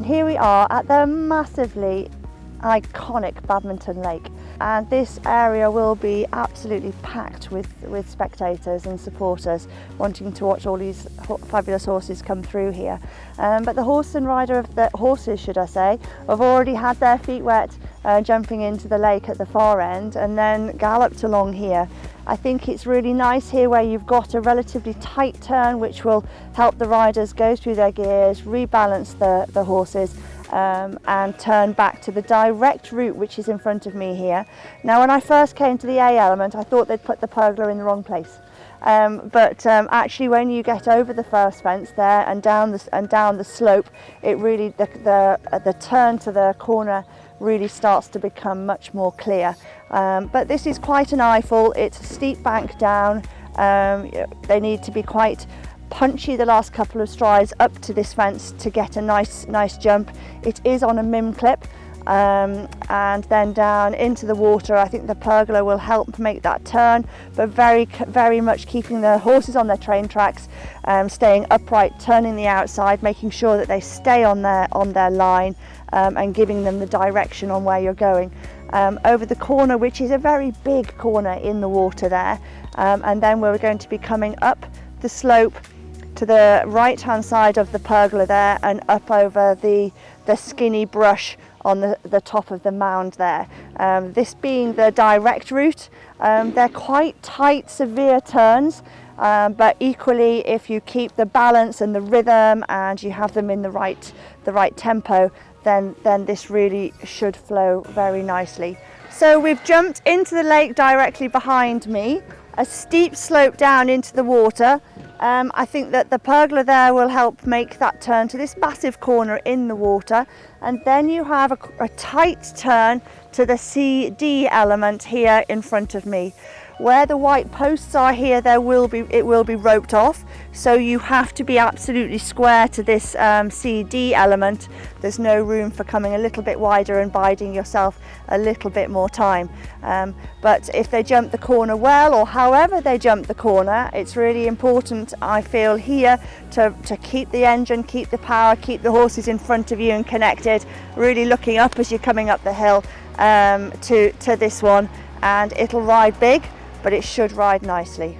here we are at the massively iconic Badminton Lake, and this area will be absolutely packed with spectators and supporters wanting to watch all these fabulous horses come through here. But the horse and rider of the horses, should I say, have already had their feet wet jumping into the lake at the far end and then galloped along here. I think it's really nice here where you've got a relatively tight turn which will help the riders go through their gears, rebalance the horses, and turn back to the direct route which is in front of me here. Now, when I first came to the A element, I thought they'd put the pergola in the wrong place, but actually when you get over the first fence there and down the slope, it really the turn to the corner really starts to become much more clear. But this is quite an eyeful. It's a steep bank down. They need to be quite punchy the last couple of strides up to this fence to get a nice jump. It is on a mim clip, and then down into the water. I think the pergola will help make that turn, but very much keeping the horses on their train tracks, staying upright, turning the outside, making sure that they stay on their line, and giving them the direction on where you're going. Over the corner, which is a very big corner in the water there, and then we're going to be coming up the slope to the right hand side of the pergola there and up over the skinny brush on the top of the mound there. This being the direct route, they're quite tight, severe turns, but equally if you keep the balance and the rhythm and you have them in the right tempo, then this really should flow very nicely. So we've jumped into the lake directly behind me, a steep slope down into the water. I think that the pergola there will help make that turn to this massive corner in the water, and then you have a tight turn to the C-D element here in front of me. Where the white posts are here, it will be roped off, so you have to be absolutely square to this C-D element. There's no room for coming a little bit wider and biding yourself a little bit more time. But if they jump the corner well, or however they jump the corner, it's really important, I feel, here to keep the engine, keep the power, keep the horses in front of you and connected, really looking up as you're coming up the hill to this one, and it'll ride big, but it should ride nicely.